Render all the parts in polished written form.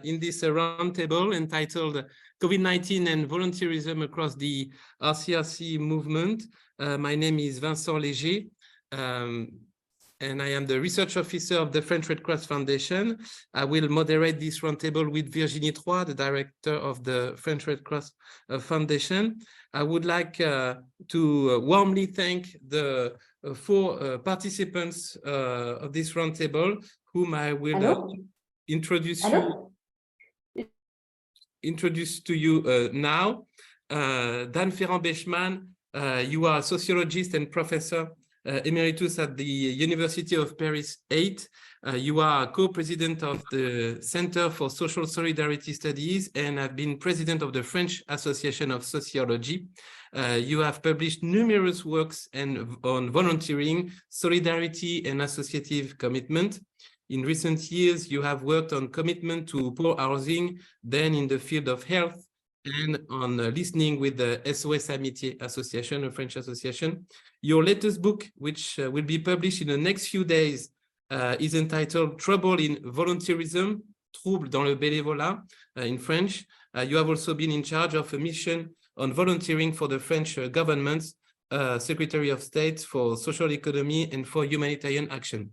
in this roundtable entitled COVID-19 and Volunteerism across the RCRC movement. My name is Vincent Léger, and I am the research officer of the French Red Cross Foundation. I will moderate this roundtable with Virginie Trois, the director of the French Red Cross Foundation. I would like to warmly thank the four participants of this roundtable, whom I will introduce to you now. Dan Ferrand-Bechman, you are a sociologist and professor emeritus at the University of Paris 8. You are co-president of the Center for Social Solidarity Studies and have been president of the French Association of Sociology. You have published numerous works on volunteering, solidarity, and associative commitment. In recent years, you have worked on commitment to poor housing, then in the field of health, and on listening with the SOS Amitié Association, a French association. Your latest book, which will be published in the next few days, is entitled Trouble in Volunteerism, Trouble dans le bénévolat in French. You have also been in charge of a mission on volunteering for the French government's Secretary of State for Social Economy and for Humanitarian Action.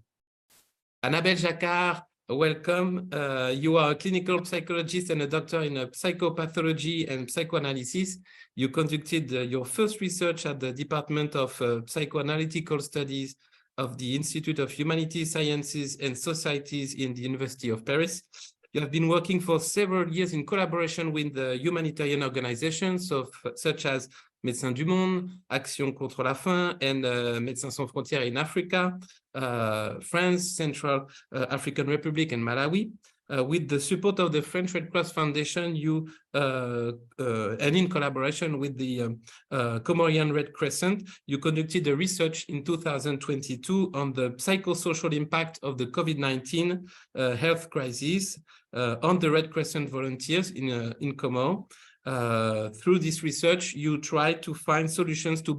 Annabelle Jacquard, welcome. You are a clinical psychologist and a doctor in psychopathology and psychoanalysis. You conducted your first research at the Department of Psychoanalytical Studies of the Institute of Humanities, Sciences and Societies in the University of Paris. You have been working for several years in collaboration with the humanitarian organizations such as Médecins du Monde, Action contre la faim, and Médecins Sans Frontières in Africa, France, Central African Republic, and Malawi. With the support of the French Red Cross Foundation, and in collaboration with the Comorian Red Crescent, you conducted a research in 2022 on the psychosocial impact of the COVID-19 health crisis on the Red Crescent volunteers in Comor. Through this research, you try to find solutions to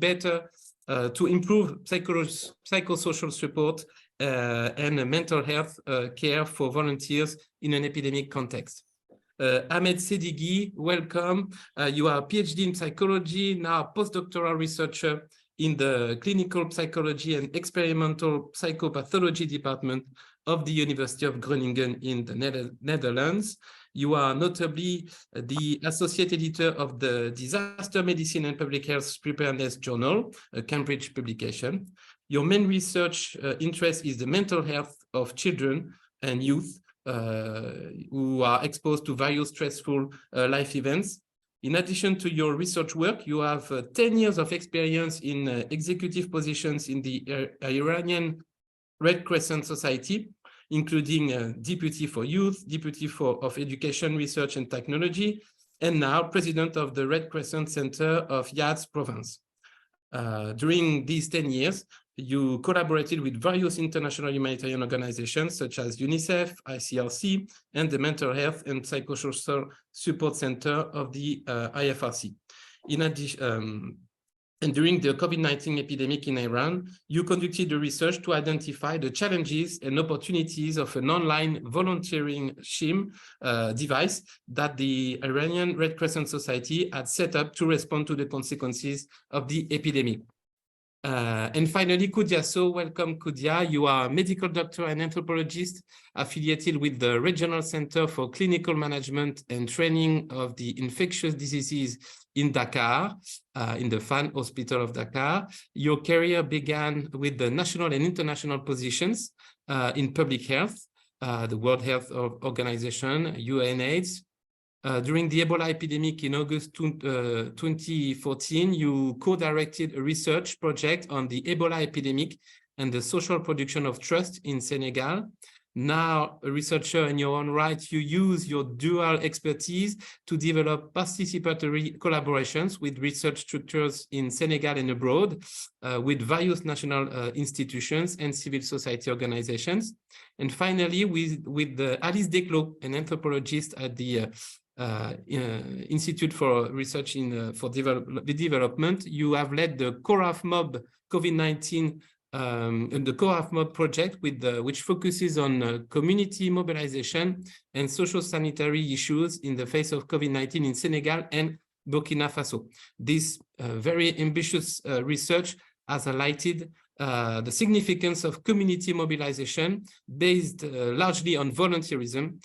to improve psychosocial support and mental health care for volunteers in an epidemic context. Ahmed Sedighi, welcome. You are a PhD in psychology, now a postdoctoral researcher in the clinical psychology and experimental psychopathology department of the University of Groningen in the Netherlands. You are notably the associate editor of the Disaster Medicine and Public Health Preparedness Journal, a Cambridge publication. Your main research interest is the mental health of children and youth who are exposed to various stressful life events. In addition to your research work, you have 10 years of experience in executive positions in the Iranian Red Crescent Society, including Deputy for Youth, Deputy of Education, Research and Technology, and now President of the Red Crescent Center of Yazd Province. During these 10 years, you collaborated with various international humanitarian organizations such as UNICEF, RCRC, and the Mental Health and Psychosocial Support Center of the IFRC. In addition, and during the COVID-19 epidemic in Iran, you conducted the research to identify the challenges and opportunities of an online volunteering SHIM device that the Iranian Red Crescent Society had set up to respond to the consequences of the epidemic. And finally, Koudia So, welcome Koudia. You are a medical doctor and anthropologist affiliated with the Regional Center for Clinical Management and Training of the Infectious Diseases in Dakar, in the FAN Hospital of Dakar. Your career began with the national and international positions in public health, the World Health Organization, UNAIDS. During the Ebola epidemic in August 2014, you co-directed a research project on the Ebola epidemic and the social production of trust in Senegal. Now a researcher in your own right, you use your dual expertise to develop participatory collaborations with research structures in Senegal and abroad, with various national institutions and civil society organizations. And finally, with Alice Desclos, an anthropologist at the Institute for Research for Development, you have led the CORAF MOB COVID-19 in the Core AFMOB project, which focuses on community mobilization and social sanitary issues in the face of COVID-19 in Senegal and Burkina Faso. This very ambitious research has highlighted the significance of community mobilization based largely on volunteerism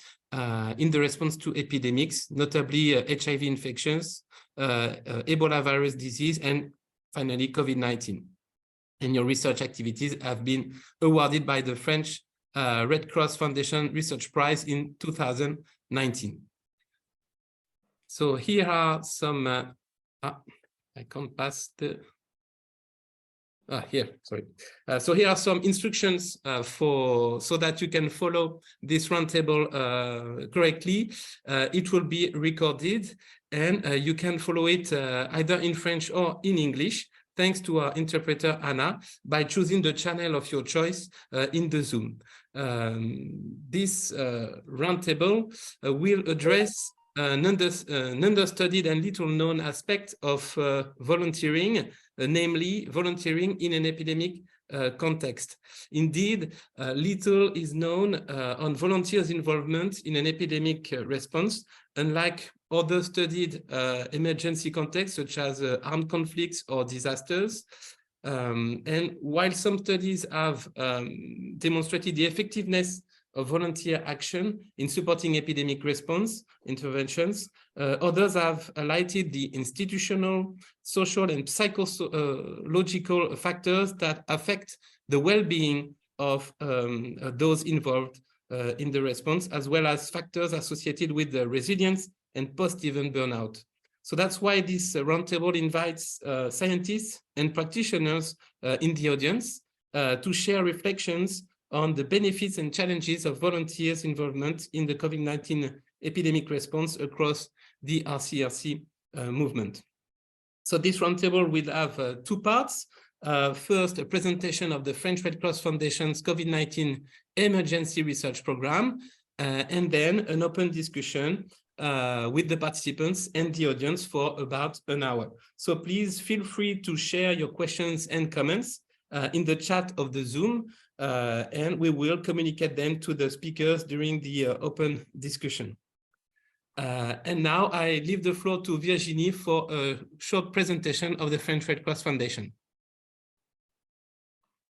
in the response to epidemics, notably HIV infections, Ebola virus disease, and finally COVID-19. And your research activities have been awarded by the French Red Cross Foundation Research Prize in 2019. So here are some, I can't pass the, here, sorry. So here are some instructions so that you can follow this roundtable correctly. It will be recorded and you can follow it either in French or in English, thanks to our interpreter, Anna, by choosing the channel of your choice in the Zoom. This roundtable will address an understudied and little known aspect of volunteering, namely volunteering in an epidemic context. Indeed, little is known on volunteers' involvement in an epidemic response, unlike other studied emergency contexts such as armed conflicts or disasters. And while some studies have demonstrated the effectiveness of volunteer action in supporting epidemic response interventions, others have highlighted the institutional, social, and psychological factors that affect the well-being of those involved in the response, as well as factors associated with the resilience and post-event burnout. So that's why this roundtable invites scientists and practitioners in the audience to share reflections on the benefits and challenges of volunteers' involvement in the COVID-19 epidemic response across the RCRC movement. So this roundtable will have two parts. First, a presentation of the French Red Cross Foundation's COVID-19 emergency research program, and then an open discussion with the participants and the audience for about an hour. So please feel free to share your questions and comments in the chat of the Zoom, and we will communicate them to the speakers during the open discussion. And now I leave the floor to Virginie for a short presentation of the French Red Cross Foundation.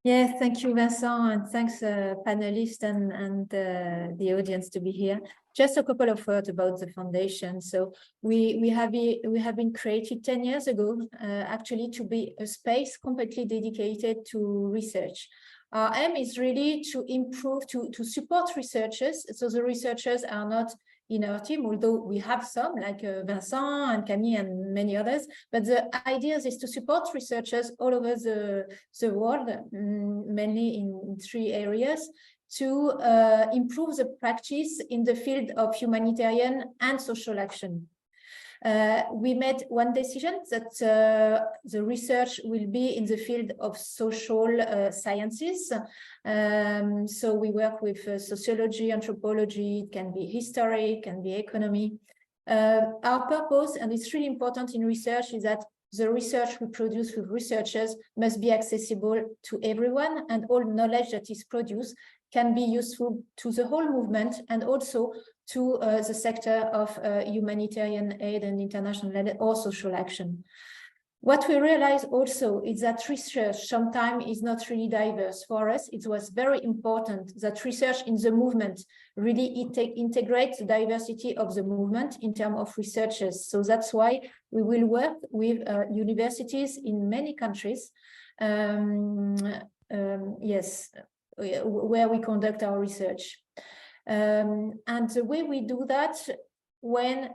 Yes, thank you, Vincent, and thanks, panelists and the audience to be here. Just a couple of words about the foundation. So we have been created 10 years ago, actually, to be a space completely dedicated to research. Our aim is really to improve, to support researchers. So the researchers are not in our team, although we have some like Vincent and Camille and many others, but the idea is to support researchers all over the world, mainly in 3 areas, to improve the practice in the field of humanitarian and social action. We made one decision that the research will be in the field of social sciences. So we work with sociology, anthropology, it can be history, it can be economy. Our purpose, and it's really important in research, is that the research we produce with researchers must be accessible to everyone, and all knowledge that is produced can be useful to the whole movement and also to the sector of humanitarian aid and international aid or social action. What we realize also is that research sometimes is not really diverse. For us, it was very important that research in the movement really integrates the diversity of the movement in terms of researchers. So that's why we will work with universities in many countries, yes, where we conduct our research. And the way we do that, when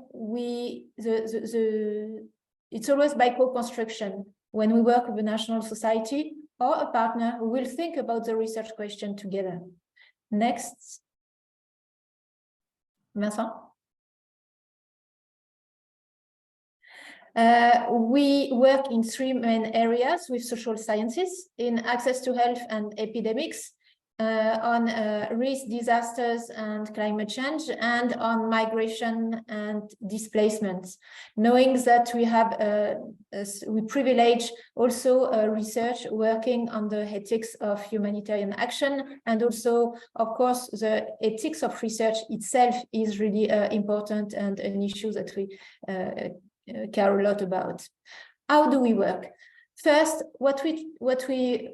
it's always by co-construction. When we work with a national society or a partner, we will think about the research question together. Next. Vincent. We work in 3 main areas with social sciences, in access to health and epidemics, on risk, disasters, and climate change, and on migration and displacements, knowing that we have we privilege also research working on the ethics of humanitarian action, and also, of course, the ethics of research itself is really important and an issue that we care a lot about. How do we work? First, what we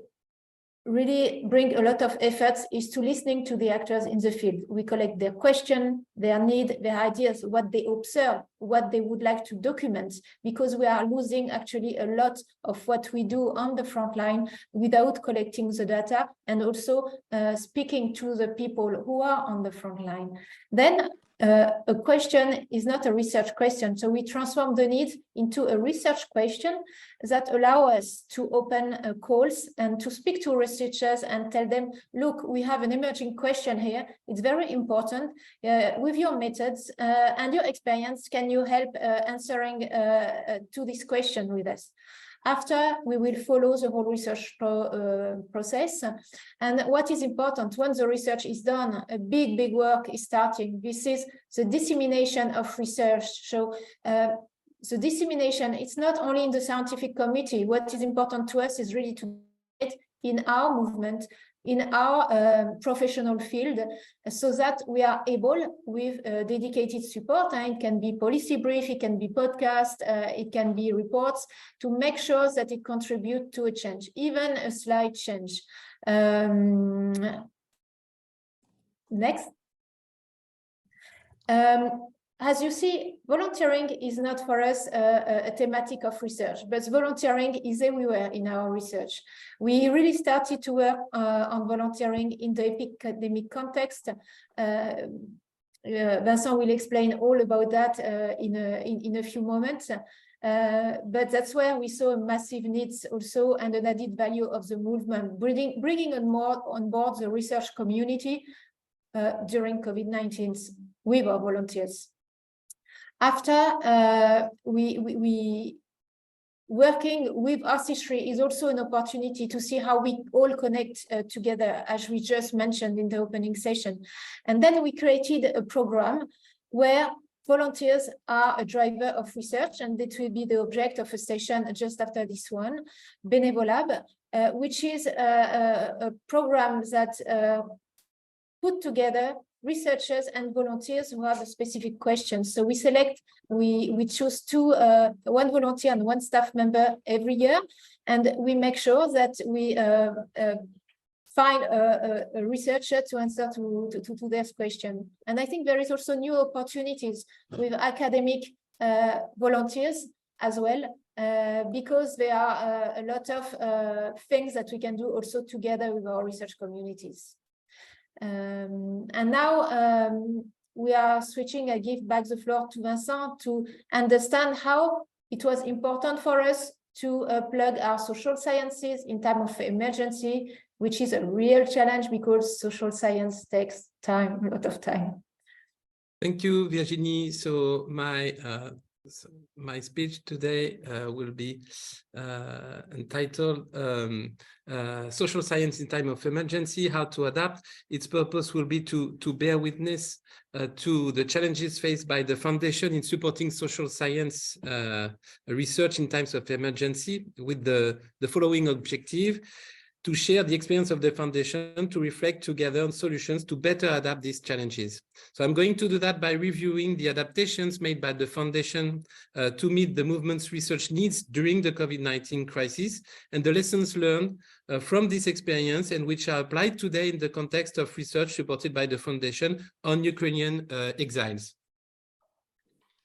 really bring a lot of efforts is to listening to the actors in the field. We collect their question, their need, their ideas, what they observe, what they would like to document, because we are losing actually a lot of what we do on the front line without collecting the data, and also speaking to the people who are on the front line. Then a question is not a research question, so we transform the need into a research question that allow us to open calls and to speak to researchers and tell them, look, we have an emerging question here. It's very important. With your methods and your experience, can you help answering to this question with us? After, we will follow the whole research process. And what is important, once the research is done, a big work is starting. This is the dissemination of research. So the dissemination, it's not only in the scientific committee. What is important to us is really to get in our movement, in our professional field, so that we are able, with dedicated support, and it can be policy brief, it can be podcast, it can be reports, to make sure that it contributes to a change, even a slight change. Next. As you see, volunteering is not for us a thematic of research, but volunteering is everywhere in our research. We really started to work on volunteering in the epidemic context. Vincent will explain all about that in a few moments. But that's where we saw massive needs also, and an added value of the movement, bringing on board the research community during COVID-19 with our volunteers. After we working with RC3 is also an opportunity to see how we all connect together, as we just mentioned in the opening session. And then we created a program where volunteers are a driver of research, and it will be the object of a session just after this one, Benevolab, which is a program that put together researchers and volunteers who have a specific question. So we choose one volunteer and one staff member every year, and we make sure that we find a researcher to answer to their question. And I think there is also new opportunities with academic volunteers as well, because there are a lot of things that we can do also together with our research communities. And now we are switching. I give back the floor to Vincent to understand how it was important for us to plug our social sciences in time of emergency, which is a real challenge because social science takes time, a lot of time. Thank you, Virginie. So my speech today will be entitled Social Science in Time of Emergency, How to Adapt. Its purpose will be to bear witness to the challenges faced by the Foundation in supporting social science research in times of emergency, with the following objective: to share the experience of the Foundation, to reflect together on solutions to better adapt these challenges. So I'm going to do that by reviewing the adaptations made by the Foundation to meet the movement's research needs during the COVID-19 crisis, and the lessons learned from this experience, and which are applied today in the context of research supported by the Foundation on Ukrainian exiles.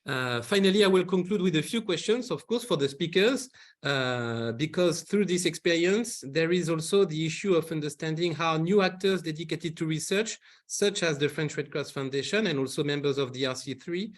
Finally, I will conclude with a few questions, of course, for the speakers, because through this experience, there is also the issue of understanding how new actors dedicated to research, such as the French Red Cross Foundation and also members of the RC3,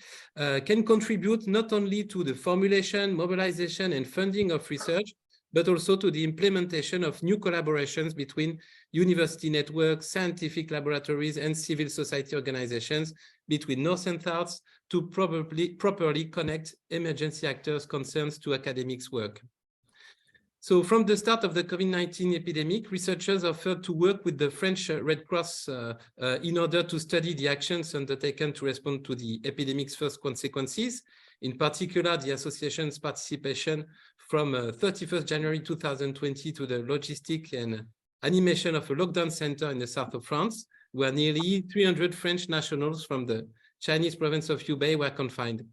can contribute not only to the formulation, mobilization, and funding of research, but also to the implementation of new collaborations between university networks, scientific laboratories, and civil society organizations between North and South to properly connect emergency actors' concerns to academics' work. So from the start of the COVID-19 epidemic, researchers offered to work with the French Red Cross in order to study the actions undertaken to respond to the epidemic's first consequences, in particular the association's participation from 31st January 2020 to the logistic and animation of a lockdown center in the south of France, where nearly 300 French nationals from the Chinese province of Hubei were confined.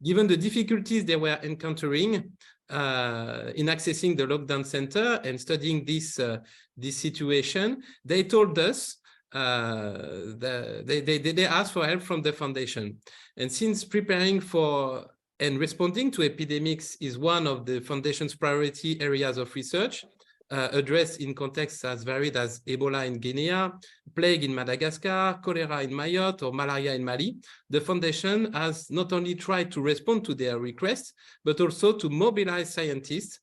Given the difficulties they were encountering in accessing the lockdown center and studying this situation, they told us they asked for help from the foundation. And since preparing for and responding to epidemics is one of the foundation's priority areas of research, addressed in contexts as varied as Ebola in Guinea, plague in Madagascar, cholera in Mayotte, or malaria in Mali, the foundation has not only tried to respond to their requests, but also to mobilize scientists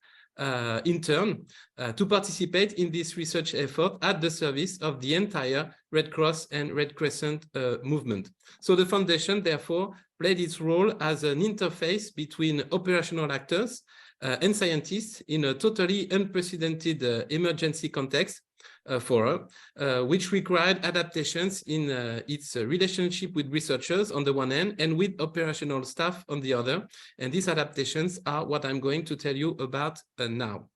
in turn to participate in this research effort at the service of the entire Red Cross and Red Crescent movement. So the foundation, therefore, played its role as an interface between operational actors and scientists in a totally unprecedented emergency context which required adaptations in its relationship with researchers on the one hand and with operational staff on the other. And these adaptations are what I'm going to tell you about now.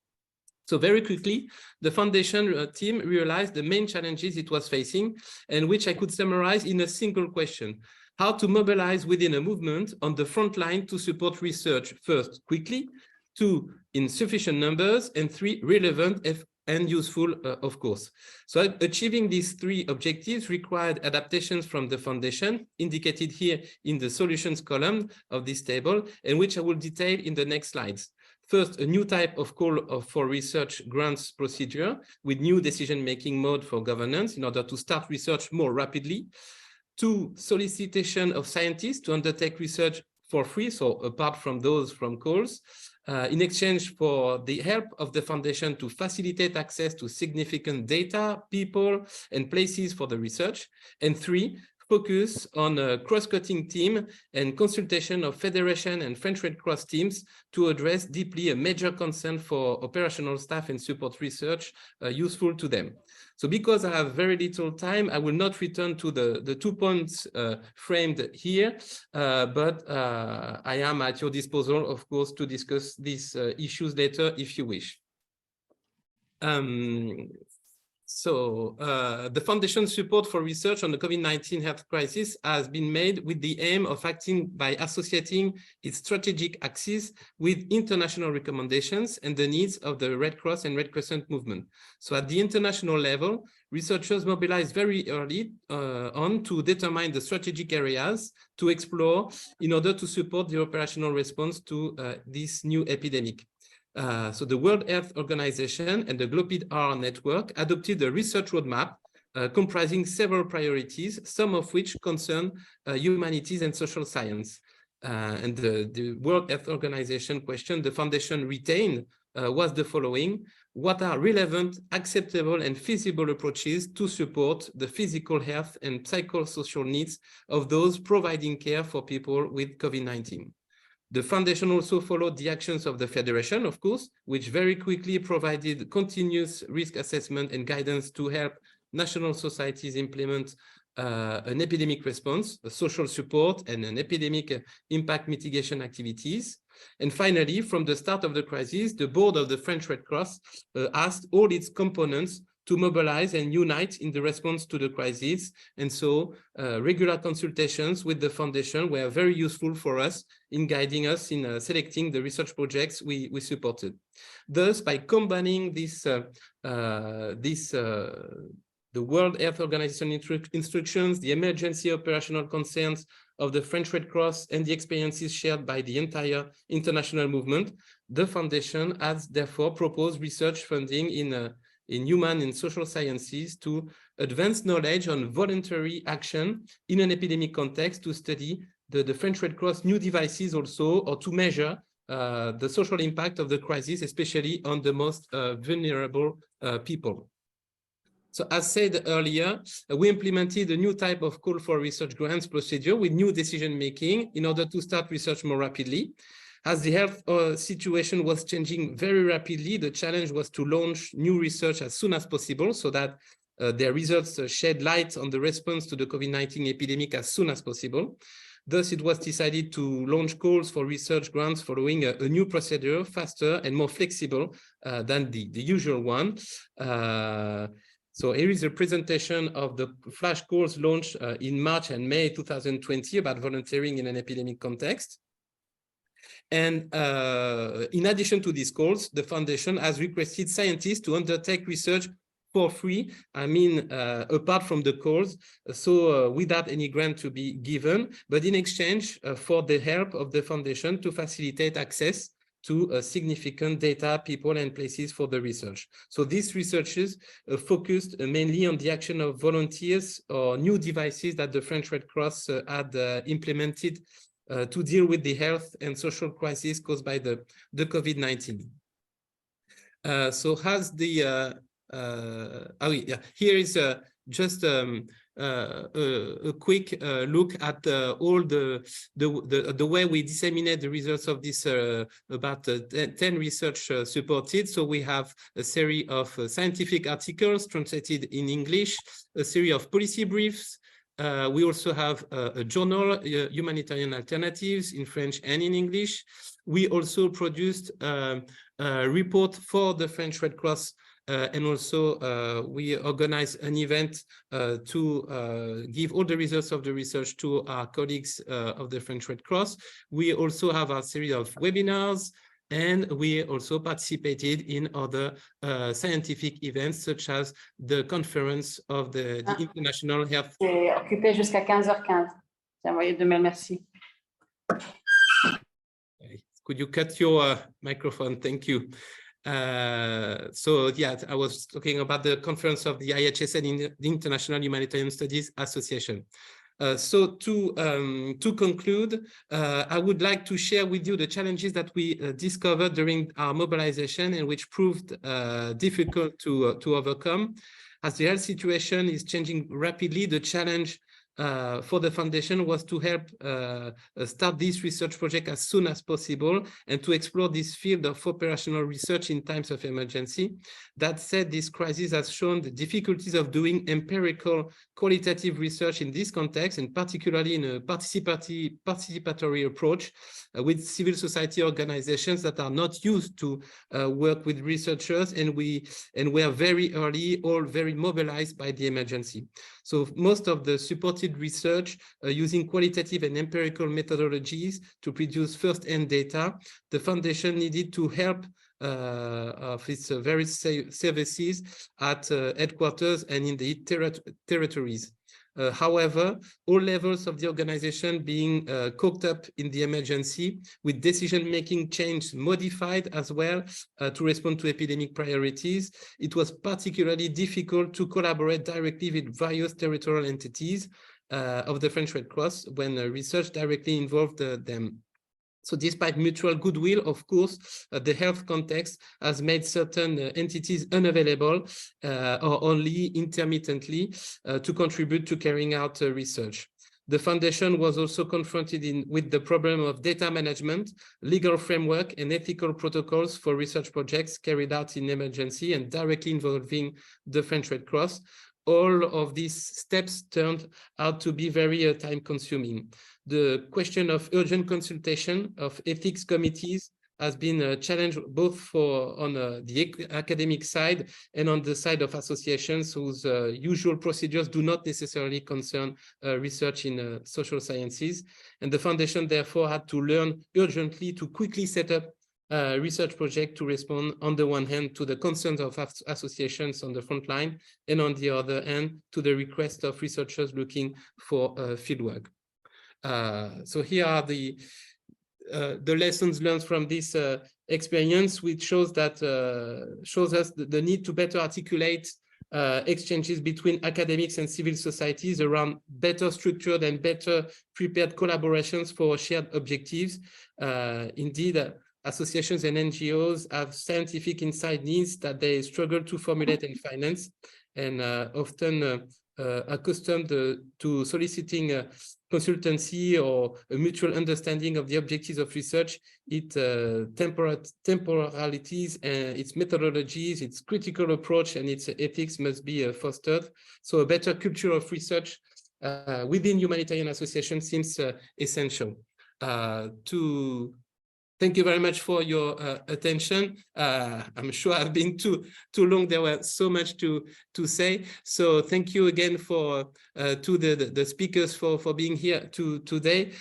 So very quickly, the foundation team realized the main challenges it was facing, and which I could summarize in a single question: how to mobilize within a movement on the front line to support research, first, quickly, two, in sufficient numbers, and three, relevant and useful, of course. So achieving these three objectives required adaptations from the foundation, indicated here in the solutions column of this table, and which I will detail in the next slides. First, a new type of call for research grants procedure with new decision-making mode for governance in order to start research more rapidly. Two, solicitation of scientists to undertake research for free, so apart from those from calls, in exchange for the help of the foundation to facilitate access to significant data, people, and places for the research. And three, focus on a cross-cutting team and consultation of Federation and French Red Cross teams to address deeply a major concern for operational staff and support research useful to them. So because I have very little time, I will not return to the 2 points framed here, but I am at your disposal, of course, to discuss these issues later if you wish. The foundation's support for research on the COVID-19 health crisis has been made with the aim of acting by associating its strategic axis with international recommendations and the needs of the Red Cross and Red Crescent movement. So at the international level, researchers mobilized very early on to determine the strategic areas to explore in order to support the operational response to this new epidemic. So the World Health Organization and the GLOPID-R network adopted a research roadmap comprising several priorities, some of which concern humanities and social science. And the World Health Organization question the foundation retained was the following: what are relevant, acceptable, and feasible approaches to support the physical health and psychosocial needs of those providing care for people with COVID-19? The foundation also followed the actions of the Federation, of course, which very quickly provided continuous risk assessment and guidance to help national societies implement an epidemic response, a social support, and an epidemic impact mitigation activities. And finally, from the start of the crisis, the board of the French Red Cross asked all its components to mobilize and unite in the response to the crisis. And so regular consultations with the foundation were very useful for us in guiding us in selecting the research projects we supported. Thus, by combining the World Health Organization instructions, the emergency operational concerns of the French Red Cross, and the experiences shared by the entire international movement, the foundation has therefore proposed research funding in human and social sciences to advance knowledge on voluntary action in an epidemic context, to study the French Red Cross new devices also, or to measure the social impact of the crisis, especially on the most vulnerable people. So as said earlier, we implemented a new type of call for research grants procedure with new decision-making in order to start research more rapidly. As the health situation was changing very rapidly, the challenge was to launch new research as soon as possible so that their results shed light on the response to the COVID-19 epidemic as soon as possible. Thus, it was decided to launch calls for research grants following a new procedure, faster and more flexible than the usual one. So here is a presentation of the flash calls launched in March and May 2020 about volunteering in an epidemic context. And in addition to these calls, the foundation has requested scientists to undertake research for free, I mean, apart from the calls, so without any grant to be given, but in exchange for the help of the foundation to facilitate access to significant data, people, and places for the research. So these researches focused mainly on the action of volunteers or new devices that the French Red Cross had implemented to deal with the health and social crisis caused by the COVID-19. So has the here is just a quick look at all the way we disseminate the results of this about 10 research supported. So we have a series of scientific articles translated in English, a series of policy briefs. We also have a journal, Humanitarian Alternatives, in French and in English. We also produced a report for the French Red Cross, and also we organized an event to give all the results of the research to our colleagues of the French Red Cross. We also have a series of webinars, and we also participated in other scientific events, such as the conference of the International Health. C'est occupé jusqu'à 15h15. J'ai envoyé 2 mails, merci. Could you cut your microphone? Thank you. So yeah, I was talking about the conference of the IHSN, the International Humanitarian Studies Association. So to conclude, I would like to share with you the challenges that we discovered during our mobilization and which proved difficult to overcome. As the health situation is changing rapidly, the challenge for the foundation was to help start this research project as soon as possible and to explore this field of operational research in times of emergency. That said, this crisis has shown the difficulties of doing empirical qualitative research in this context, and particularly in a participatory approach with civil society organizations that are not used to work with researchers, and we are very early, all very mobilized by the emergency. So most of the supported research using qualitative and empirical methodologies to produce first-hand data, the foundation needed to help of its various services at headquarters and in the territories. However, all levels of the organization being caught up in the emergency, with decision-making change modified as well to respond to epidemic priorities, it was particularly difficult to collaborate directly with various territorial entities of the French Red Cross when research directly involved them. So despite mutual goodwill, of course, the health context has made certain entities unavailable or only intermittently to contribute to carrying out research. The foundation was also confronted with the problem of data management, legal framework, and ethical protocols for research projects carried out in emergency and directly involving the French Red Cross. All of these steps turned out to be very time-consuming. The question of urgent consultation of ethics committees has been a challenge both on the academic side and on the side of associations whose usual procedures do not necessarily concern research in social sciences. And the foundation therefore had to learn urgently to quickly set up a research project to respond on the one hand to the concerns of associations on the front line, and on the other hand to the request of researchers looking for fieldwork. So here are the lessons learned from this experience, which shows us the need to better articulate exchanges between academics and civil societies around better structured and better prepared collaborations for shared objectives. Indeed, associations and NGOs have scientific inside needs that they struggle to formulate and finance, and often accustomed to soliciting consultancy or a mutual understanding of the objectives of research, its temporalities and its methodologies, its critical approach and its ethics must be fostered. So a better culture of research within humanitarian associations seems essential. Thank you very much for your attention. I'm sure I've been too long. There was so much to say. So thank you again to the speakers for being here today.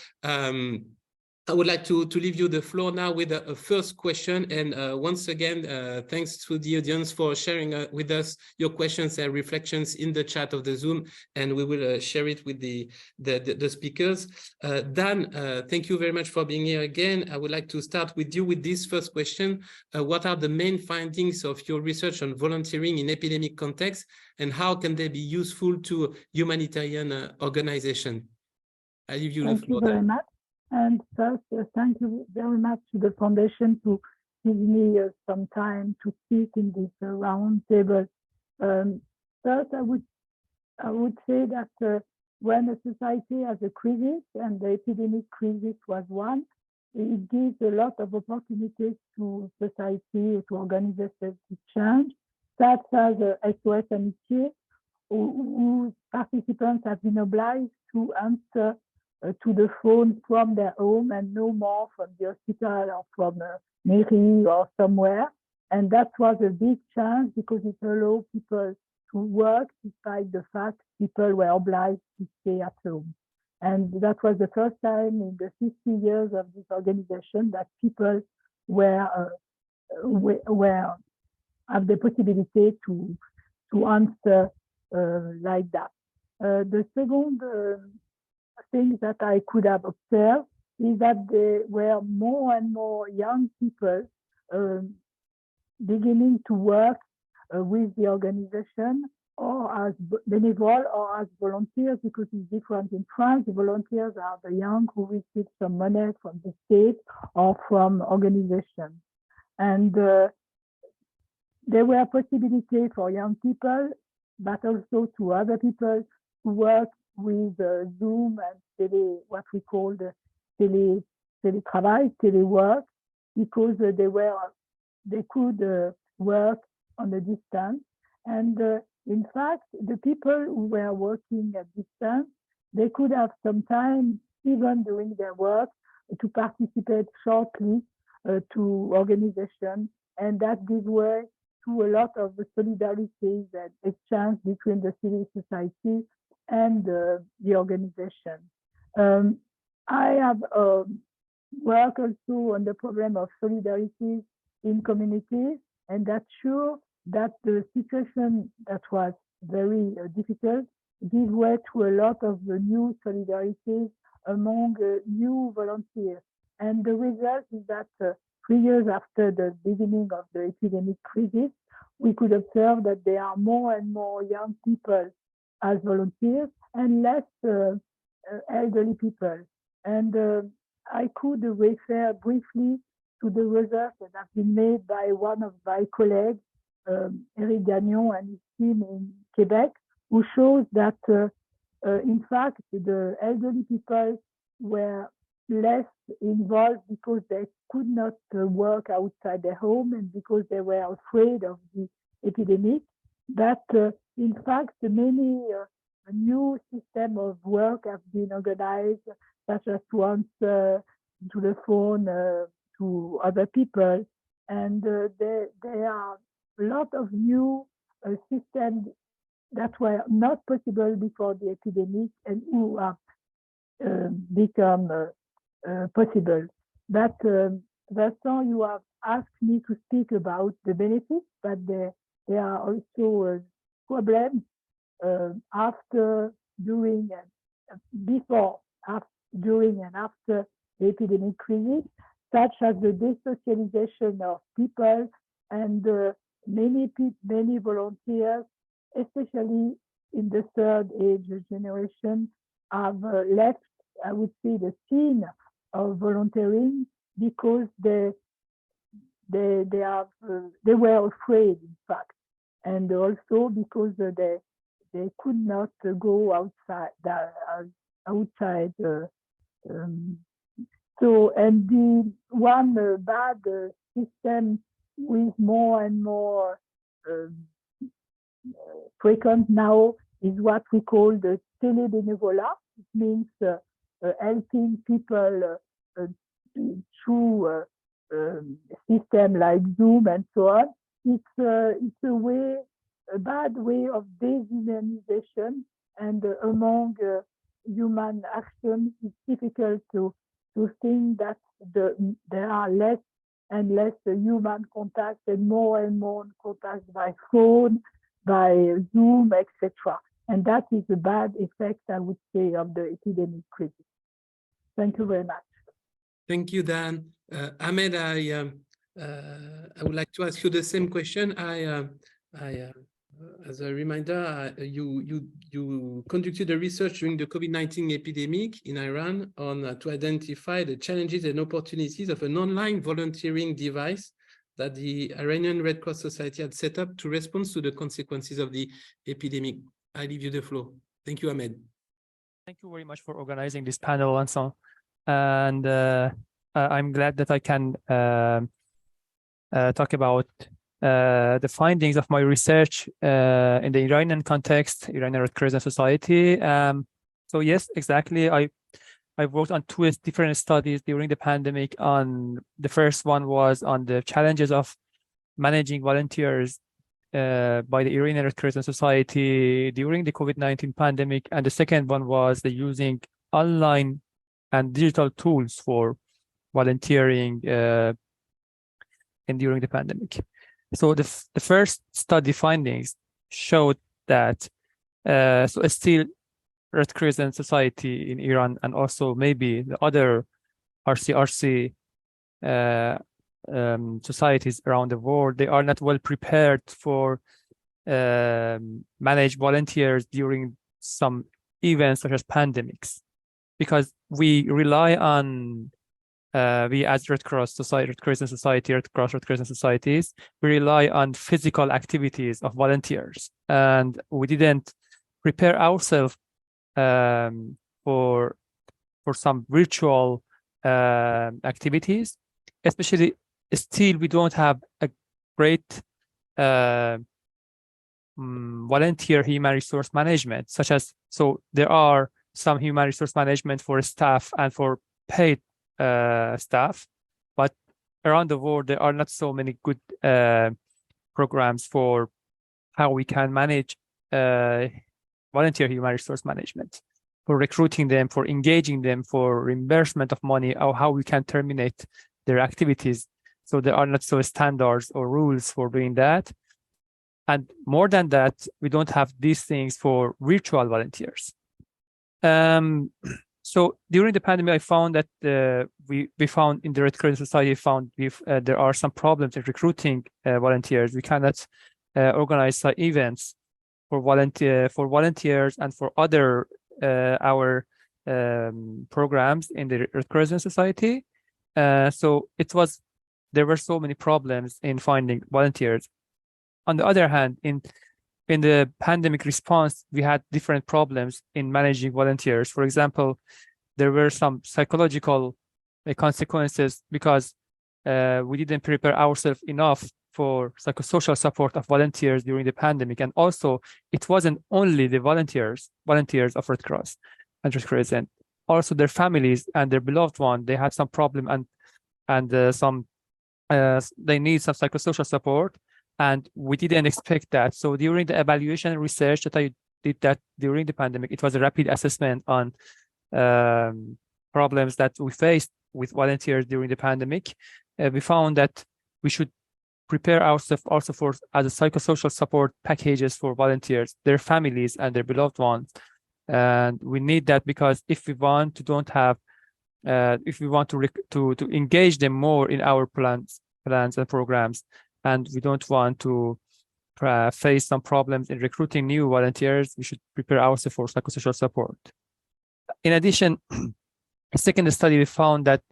I would like to leave you the floor now with a first question. And once again, thanks to the audience for sharing with us your questions and reflections in the chat of the Zoom, and we will share it with the speakers. Dan, thank you very much for being here again. I would like to start with you with this first question. What are the main findings of your research on volunteering in epidemic context, and how can they be useful to humanitarian organizations? I leave you the floor. Thank you very much. And first, thank you very much to the Foundation to give me some time to speak in this roundtable. First, I would say that when a society has a crisis, and the epidemic crisis was one, it gives a lot of opportunities to society, to organizations to change, such as SOS Amitié, whose participants have been obliged to answer to the phone from their home and no more from the hospital or from a mairie or somewhere. And that was a big change because it allowed people to work despite the fact people were obliged to stay at home. And that was the first time in the 50 years of this organization that people have the possibility to answer like that. The second thing that I could have observed is that there were more and more young people beginning to work with the organization, or as benevolent or as volunteers, because it's different in France. The volunteers are the young who receive some money from the state or from organizations. And there were possibilities for young people, but also to other people to work with Zoom and what we call the telework, because they could work on a distance. And in fact, the people who were working at distance, they could have some time, even during their work, to participate shortly to organizations, and that gives way to a lot of the solidarity and exchange between the civil society and the organization. I have worked also on the problem of solidarity in communities, and that's true that the situation that was very difficult gave way to a lot of the new solidarities among new volunteers. And the result is that 3 years after the beginning of the epidemic crisis, we could observe that there are more and more young people as volunteers and less elderly people. And I could refer briefly to the research that have been made by one of my colleagues, Eric Gagnon and his team in Quebec, who shows that in fact the elderly people were less involved because they could not work outside their home and because they were afraid of the epidemic. But in fact, many new systems of work have been organized, such as to answer to the phone to other people. And there are a lot of new systems that were not possible before the epidemic and who have become possible. But Vincent, you have asked me to speak about the benefits, but there are also problems after, during, and before, during and after the epidemic crisis, such as the desocialization of people, and many volunteers, especially in the third age generation, have left, I would say, the scene of volunteering because they were afraid, in fact, and also because they could not go outside outside. So, and the one bad system with more and more frequent now is what we call the télébénévolat. It means helping people through system like Zoom and so on. It's a bad way of dehumanization, and among human actions, it's difficult to think that there are less and less human contact and more contact by phone, by Zoom, etc. And that is a bad effect, I would say, of the epidemic crisis. Thank you very much. Thank you, Dan. Ahmed, I would like to ask you the same question. As a reminder, you conducted a research during the COVID-19 epidemic in Iran on to identify the challenges and opportunities of an online volunteering device that the Iranian Red Cross Society had set up to respond to the consequences of the epidemic. I leave you the floor. Thank you, Ahmed. Thank you very much for organizing this panel and so on. And I'm glad that I can talk about the findings of my research in the Iranian context, Iranian Red Crescent Society. So yes, exactly. I worked on two different studies during the pandemic. The first one was on the challenges of managing volunteers by the Iranian Red Crescent Society during the COVID-19 pandemic, and the second one was the using online and digital tools for volunteering during the pandemic. So the first study findings showed that so still Red Crescent Society in Iran and also maybe the other RCRC societies around the world, they are not well prepared for manage volunteers during some events such as pandemics, because we rely on we as Red Cross Society, Red Crescent Society, Red Crescent Societies, we rely on physical activities of volunteers, and we didn't prepare ourselves for some virtual activities. Especially, still we don't have a great volunteer human resource management, such as, so there are some human resource management for staff and for paid staff, but around the world there are not so many good programs for how we can manage volunteer human resource management, for recruiting them, for engaging them, for reimbursement of money, or how we can terminate their activities. So there are not so standards or rules for doing that. And more than that, we don't have these things for virtual volunteers. So during the pandemic, I found that we found in the Red Crescent Society there are some problems in recruiting volunteers. We cannot organize some events for volunteers and for other our programs in the Red Crescent Society. So there were so many problems in finding volunteers. On the other hand, in the pandemic response, we had different problems in managing volunteers. For example, there were some psychological consequences because we didn't prepare ourselves enough for psychosocial support of volunteers during the pandemic. And also, it wasn't only the volunteers of Red Cross and Red Crescent, also their families and their beloved one, they had some problem and they need some psychosocial support. And we didn't expect that. So during the evaluation research that I did that during the pandemic, it was a rapid assessment on problems that we faced with volunteers during the pandemic. We found that we should prepare ourselves also for as a psychosocial support packages for volunteers, their families and their beloved ones. And we need that because if we want to engage them more in our plans and programs, and we don't want to face some problems in recruiting new volunteers, we should prepare ourselves for psychosocial support. In addition, a second study, we found that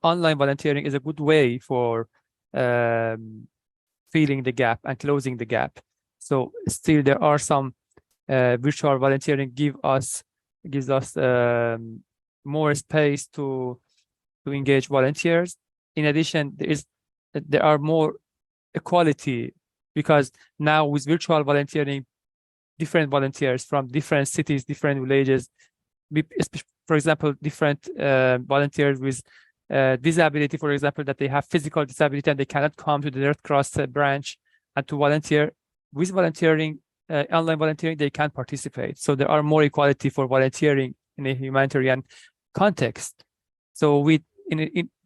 online volunteering is a good way for filling the gap and closing the gap. So still there are some virtual volunteering give us gives us more space to engage volunteers. In addition, there are more equality, because now with virtual volunteering, different volunteers from different cities, different villages, for example, different volunteers with disability, for example, that they have physical disability and they cannot come to the Red Cross branch and to volunteer. With volunteering, online volunteering, they can participate. So there are more equality for volunteering in a humanitarian context. So we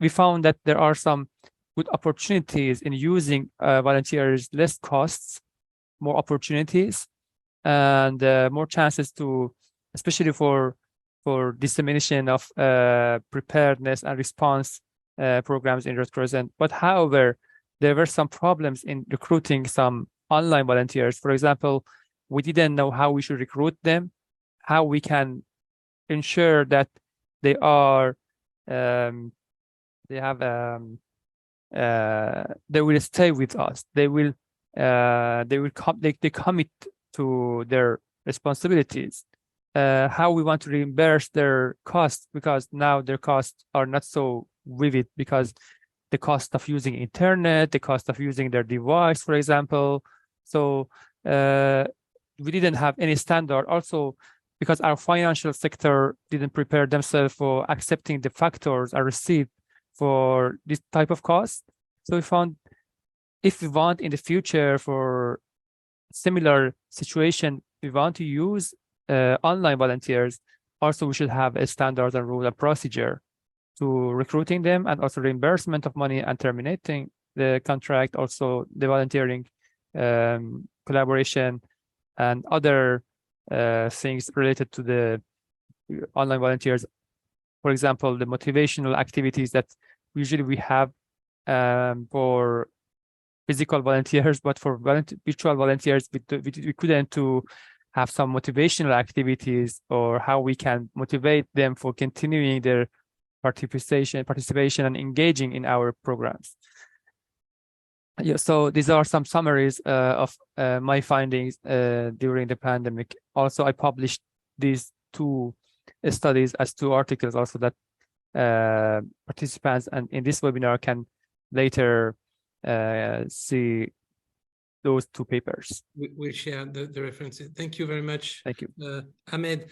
found that there are some good opportunities in using volunteers, less costs, more opportunities, and more chances to, especially for dissemination of preparedness and response programs in Red Cross. But however, there were some problems in recruiting some online volunteers. For example, we didn't know how we should recruit them, how we can ensure that they are they will stay with us. They commit to their responsibilities. How we want to reimburse their costs, because now their costs are not so vivid, because the cost of using internet, the cost of using their device, for example. So we didn't have any standard. Also, because our financial sector didn't prepare themselves for accepting the factors are received for this type of cost. So we found, if we want in the future for similar situation, we want to use online volunteers, also we should have a standard and rule and procedure to recruiting them, and also reimbursement of money and terminating the contract, also the volunteering collaboration and other things related to the online volunteers. For example, the motivational activities that usually we have for physical volunteers, but for virtual volunteers, we couldn't to have some motivational activities, or how we can motivate them for continuing their participation and engaging in our programs. Yeah, so these are some summaries of my findings during the pandemic. Also, I published these 2 studies as 2 articles, also that participants and in this webinar can later see those 2 papers. We'll share the references. Thank you very much. Thank you. Ahmed.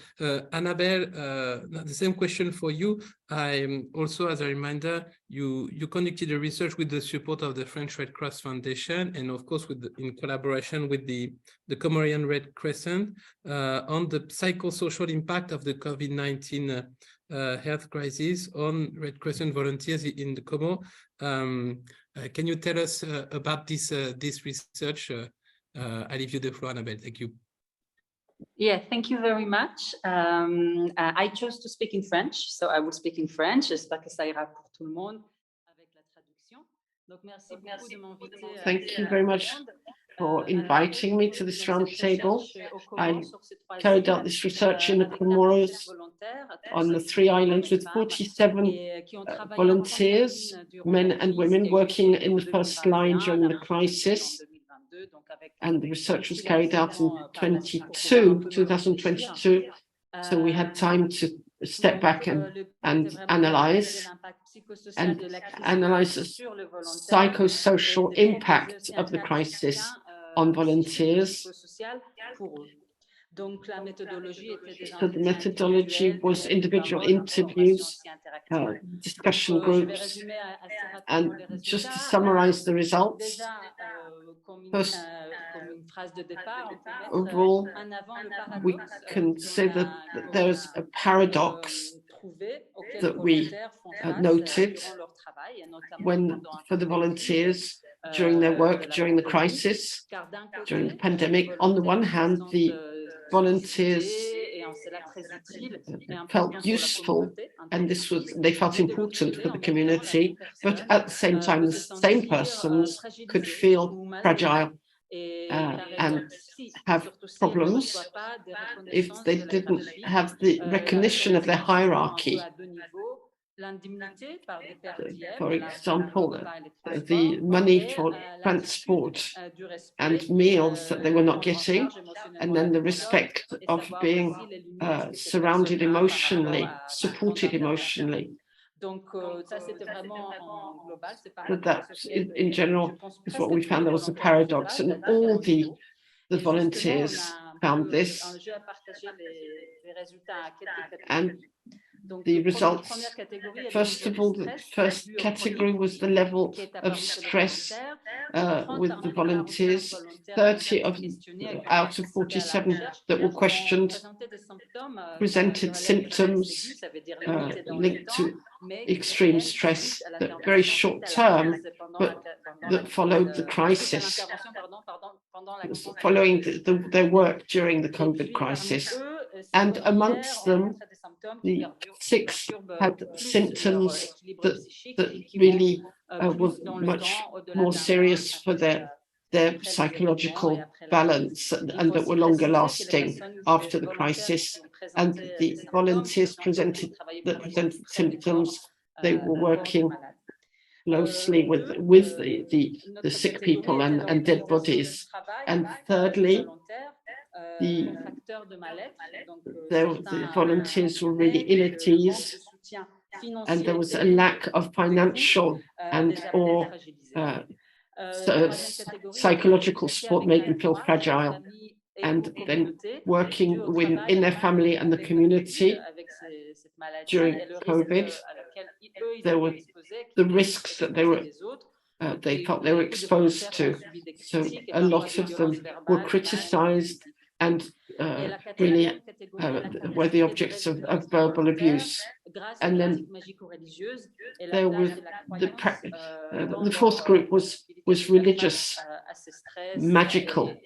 Annabelle, the same question for you. I'm also, as a reminder, you conducted a research with the support of the French Red Cross Foundation, and of course in collaboration with the Comorian Red Crescent on the psychosocial impact of the COVID-19 health crisis on Red Crescent volunteers in the Comor. Can you tell us about this research? I leave you the floor, Annabelle. Thank you. Yeah, thank you very much. I chose to speak in French, so I will speak in French. J'espère que ça ira pour tout le monde avec la traduction. Donc, merci beaucoup de m'inviter. Thank you very much for inviting me to this roundtable. I carried out this research in the Comoros on the 3 islands with 47 volunteers, men and women, working in the first line during the crisis. And the research was carried out in 2022. So we had time to step back and analyze the psychosocial impact of the crisis on volunteers. So the methodology was individual interviews, discussion groups, and just to summarize the results, first, overall, we can say that there's a paradox that we noted for the volunteers during their work during the crisis, during the pandemic. On the one hand, the volunteers felt useful, and they felt important for the community, but at the same time, the same persons could feel fragile and have problems if they didn't have the recognition of their hierarchy For example, the money for transport and meals that they were not getting, and then the respect of being surrounded emotionally, supported emotionally. But that, in general, is what we found. There was a paradox, and all the volunteers found this. And the results, first of all, the first category was the level of stress with the volunteers. 30 out of 47 that were questioned presented symptoms linked to extreme stress that very short term, but that followed the crisis, following their work during the COVID crisis. And amongst them, the 6 had symptoms that really were much more serious for their psychological balance and that were longer lasting after the crisis. And the volunteers presented symptoms. They were working closely with the sick people and dead bodies. And thirdly, the volunteers were really ill at ease, and there was a lack of financial and or psychological support made them feel fragile. And then working in their family and the community during COVID, there were the risks that they felt they were exposed to. So a lot of them were criticized and really were the objects of verbal abuse. And then there was the fourth group was religious, magical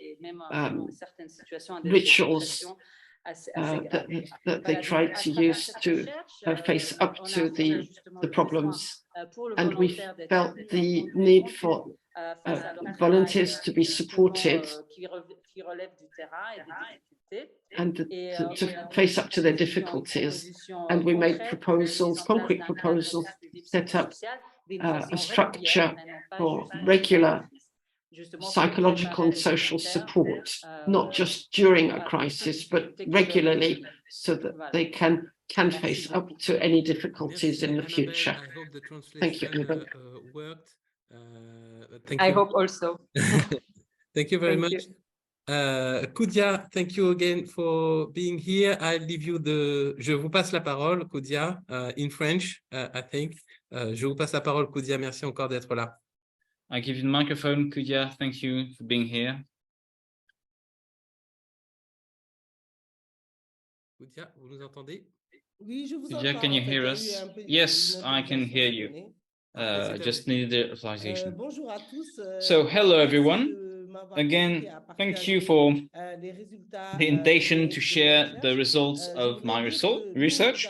rituals that they tried to use to face up to the problems. And we felt the need for volunteers to be supported and to face up to their difficulties. And we made proposals, concrete proposals, set up a structure for regular psychological and social support, not just during a crisis, but regularly, so that they can face up to any difficulties in the future. Thank you, Annabelle. I hope also. Thank you very much. Koudia, thank you again for being here. I'll leave you je vous passe la parole, Koudia, in French, I think. Je vous passe la parole, Koudia. Merci encore d'être là. I give you the microphone, Koudia. Thank you for being here. Koudia, vous nous entendez? Koudia, can you hear us? Yes, I can hear you. Just need the authorization. So, hello, everyone. Again, thank you for the invitation to share the results of my research.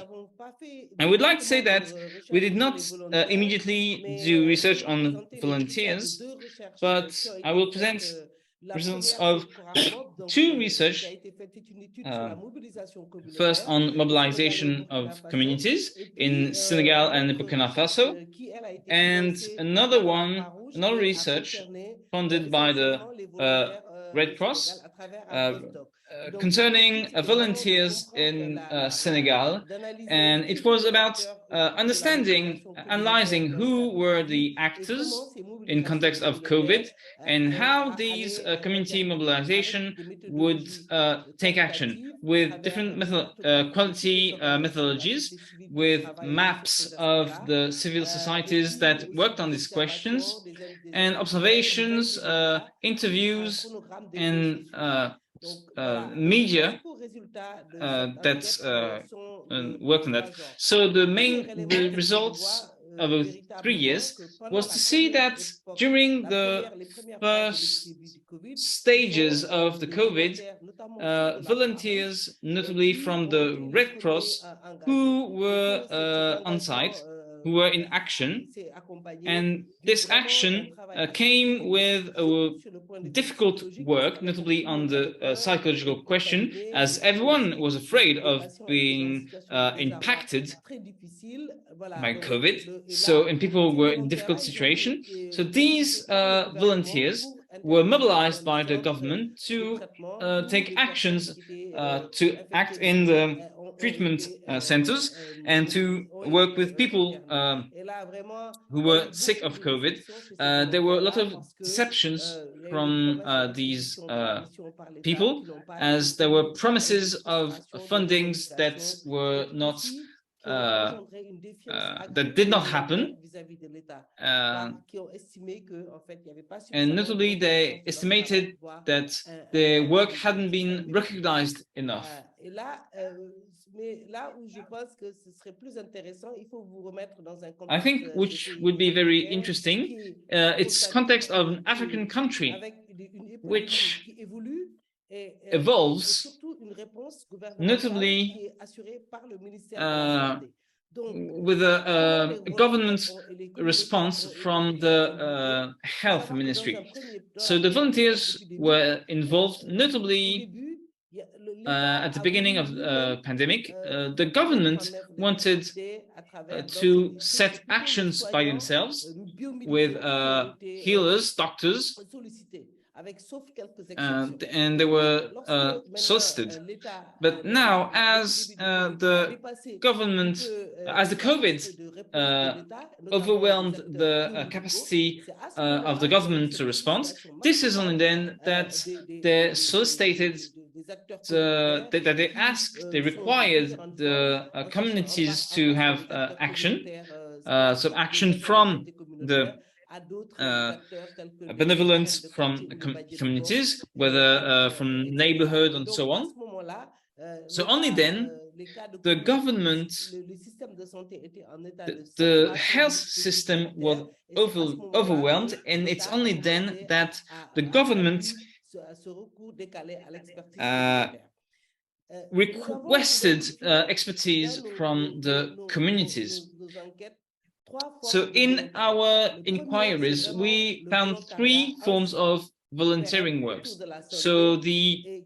I would like to say that we did not immediately do research on volunteers, but I will present results of 2 research, first on mobilization of communities in Senegal and Burkina Faso, and another research funded by the Red Cross concerning volunteers in Senegal, and it was about analyzing who were the actors in context of COVID and how these community mobilization would take action with different quality methodologies, with maps of the civil societies that worked on these questions, and observations, interviews, and media that worked on that. So the main results of 3 years was to see that during the first stages of the COVID, volunteers, notably from the Red Cross, who were on site, who were in action. And this action came with difficult work, notably on the psychological question, as everyone was afraid of being impacted by COVID. So, and people were in difficult situation. So these volunteers were mobilized by the government to take actions to act in the treatment centers and to work with people who were sick of COVID. There were a lot of deceptions from these people, as there were promises of fundings that were not that did not happen. And notably, they estimated that their work hadn't been recognized enough. I think which would be very interesting, it's context of an African country which evolves, notably with a government response from the health ministry. So the volunteers were involved, notably at the beginning of the pandemic. The government wanted to set actions by themselves with healers, doctors, and they were solicited. But now, as the government, as the COVID overwhelmed the capacity of the government to respond, this is only then that they solicited, that they asked, they required the communities to have action, so action from the benevolence from communities, whether from neighborhood and so on. So only then the government, the health system was overwhelmed, and it's only then that the government requested expertise from the communities. So in our inquiries, we found 3 forms of volunteering works. So the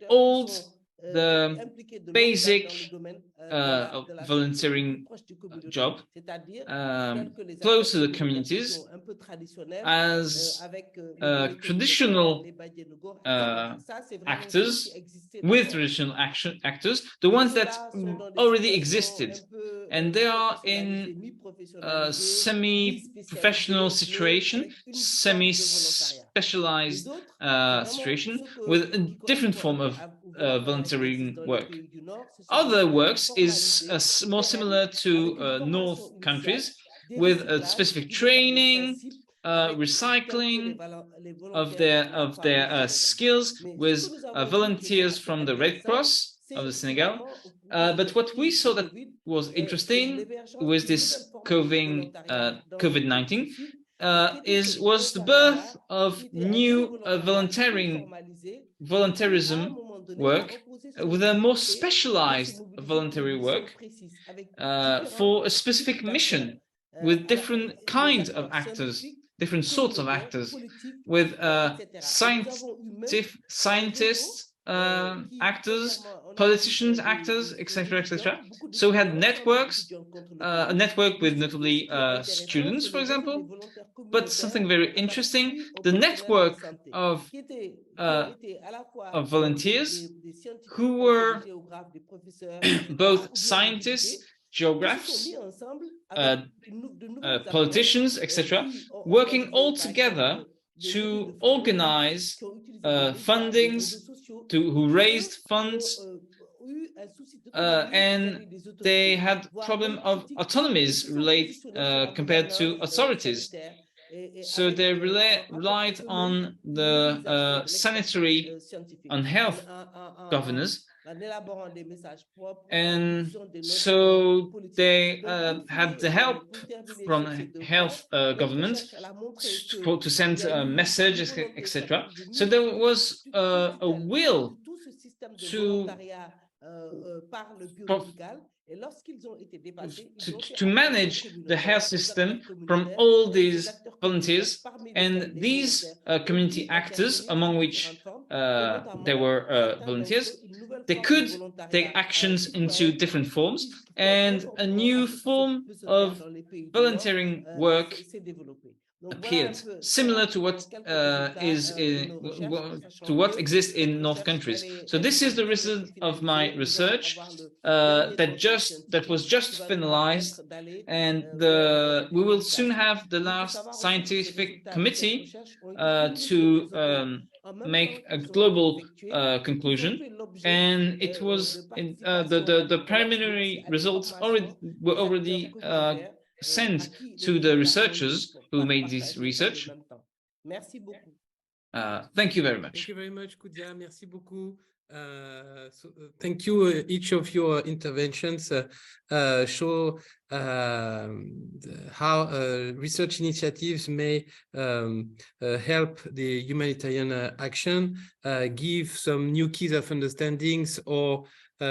old, the basic volunteering job, close to the communities, as traditional actors, with traditional actors, the ones that already existed, and they are in semi-professional situation, semi-specialized situation, with a different form of volunteering work. Other works is more similar to North countries, with a specific training, recycling of their skills, with volunteers from the Red Cross of the Senegal. But what we saw that was interesting with this COVID-19 was the birth of new volunteerism work, with a more specialized voluntary work for a specific mission, with different kinds of actors, different sorts of actors, with scientists, actors, politicians, actors, etc., etc. So we had networks, a network with notably students, for example, but something very interesting, the network of volunteers who were both scientists, geographers, politicians, etc., working all together to organize fundings, who raised funds, and they had problem of autonomies compared to authorities. So they relied on the sanitary and health governors, and so they had the help from health government to send a message, etc. So there was a will to to manage the health system from all these volunteers. And these community actors, among which there were volunteers, they could take actions into different forms, and a new form of volunteering work appeared, similar to what exists in North countries. So this is the result of my research that was just finalized, and we will soon have the last scientific committee to make a global conclusion. And it was the preliminary results were already sent to the researchers who made this research. Thank you very much. Thank you very much, Kudia. Merci beaucoup. Thank you. Each of your interventions show how research initiatives may help the humanitarian action, give some new keys of understandings, or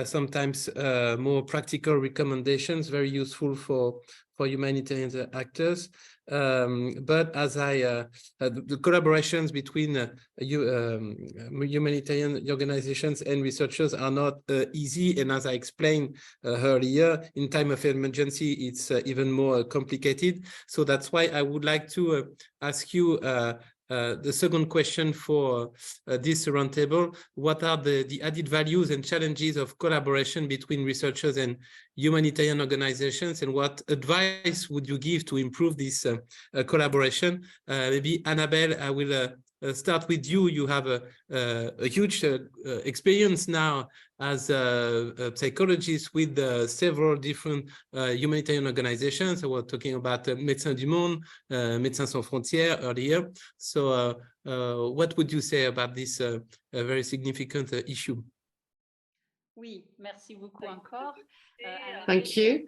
sometimes more practical recommendations, very useful for humanitarian actors. But as the collaborations between humanitarian organizations and researchers are not easy, and as I explained earlier, in time of emergency, it's even more complicated. So that's why I would like to ask you the second question for this roundtable: what are the added values and challenges of collaboration between researchers and humanitarian organizations, and what advice would you give to improve this collaboration? Maybe Annabelle, I will start with you. You have a huge experience now as a psychologist with several different humanitarian organizations. So we're talking about Médecins du Monde, Médecins Sans Frontières earlier. So what would you say about this very significant issue? Oui, merci beaucoup encore. Thank you.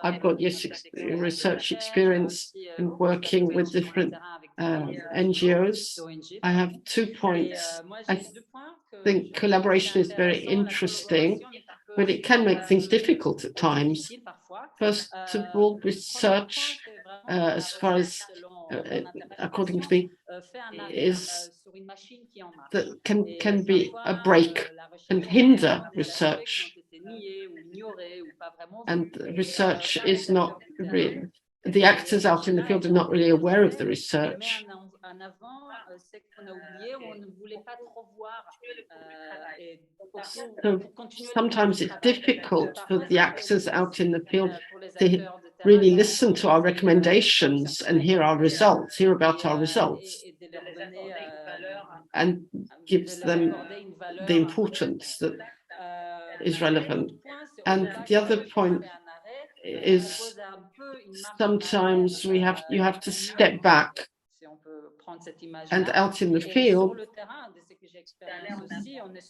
I've got research experience in working with different NGOs. I have 2 points. I think collaboration is very interesting, but it can make things difficult at times. First of all, research, as far as according to me, is that can be a break and hinder research. And research is not really, the actors out in the field are not really aware of the research. So sometimes it's difficult for the actors out in the field to really listen to our recommendations and hear about our results, and gives them the importance that is relevant. And the other point is sometimes you have to step back, and out in the field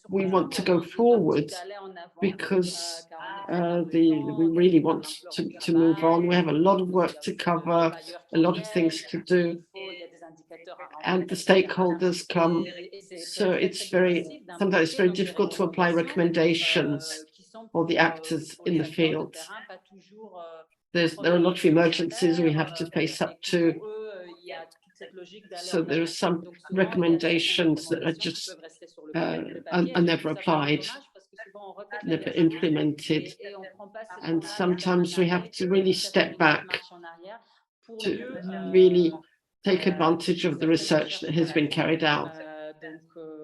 we want to go forward because we really want to move on. We have a lot of work to cover, a lot of things to do, and the stakeholders come. So sometimes it's very difficult to apply recommendations for the actors in the field. There are a lot of emergencies we have to face up to. So there are some recommendations that are just are never applied, never implemented. And sometimes we have to really step back to really take advantage of the research that has been carried out.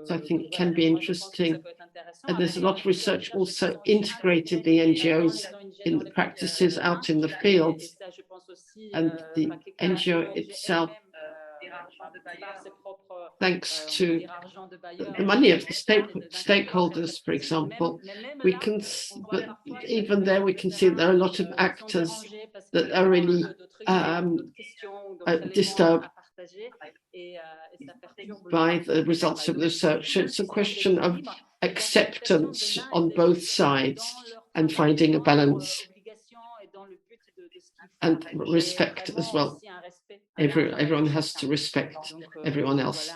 So I think it can be interesting. And there's a lot of research also integrated the NGOs in the practices out in the field, and the NGO itself, thanks to the money of the stakeholders, for example, but even there we can see there are a lot of actors that are really disturbed by the results of the research. It's a question of acceptance on both sides and finding a balance, and respect as well. Everyone has to respect everyone else.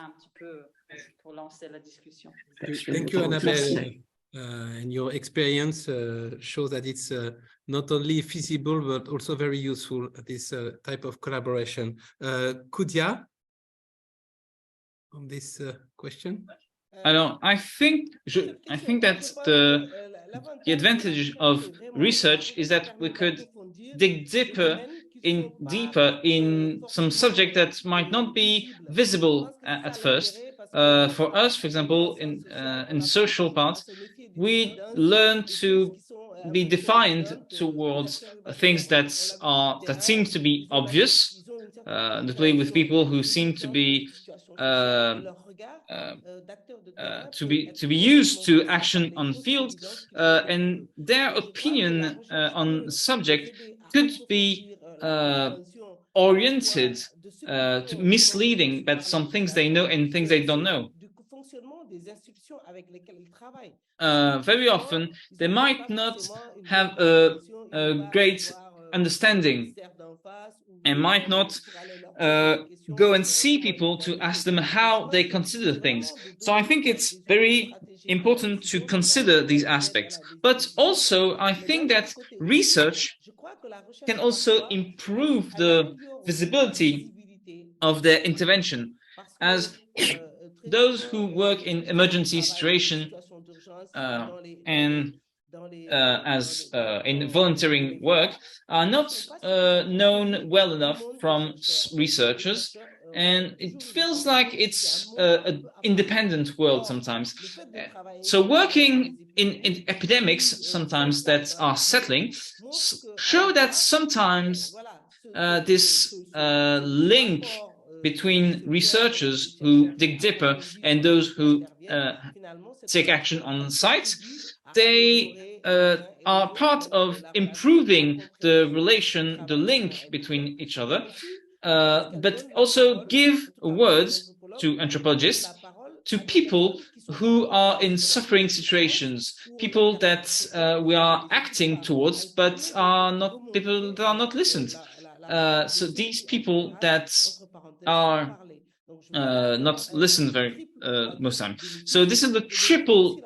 Thank you, Annabelle. and your experience shows that it's not only feasible, but also very useful, this type of collaboration. Kudia, on this question? I think that the advantage of research is that we could dig deeper in some subject that might not be visible at first. For us, for example, in social part, we learn to be defined towards things that seem to be obvious, notably with people who seem to be to be used to action on field, and their opinion on the subject could be oriented to misleading about some things they know and things they don't know. Very often, they might not have a great understanding and might not go and see people to ask them how they consider things. So I think it's very important to consider these aspects. But also, I think that research can also improve the visibility of their intervention, as those who work in emergency situation and as in volunteering work are not known well enough from researchers, and it feels like it's an independent world sometimes. So working in epidemics sometimes that are settling show that sometimes this link between researchers who dig deeper and those who take action on site, they are part of improving the relation, the link between each other, but also give words to anthropologists, to people who are in suffering situations, people that we are acting towards, but are not people that are not listened. So these people that are not listened very most time. So this is the triple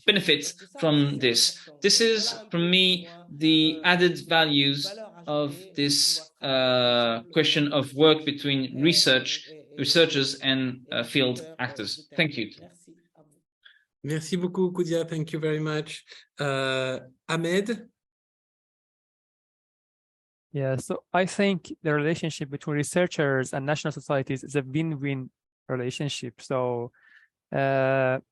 benefit from this. This is, for me, the added values of this question of work between researchers and field actors. Thank you. Merci beaucoup, Kudia. Thank you very much. Ahmed? Yeah, so I think the relationship between researchers and national societies is a win-win relationship. So the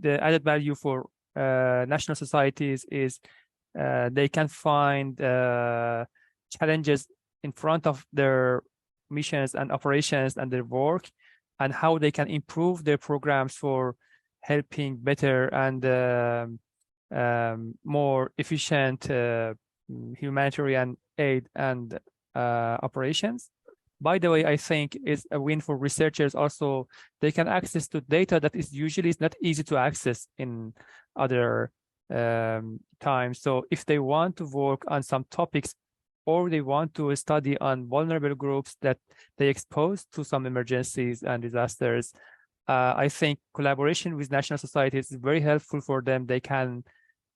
added value for national societies is they can find challenges in front of their missions and operations and their work, and how they can improve their programs for helping better and more efficient humanitarian aid and operations. By the way, I think is a win for researchers also. They can access to data that is usually not easy to access in other times. So if they want to work on some topics, or they want to study on vulnerable groups that they expose to some emergencies and disasters, I think collaboration with national societies is very helpful for them. They can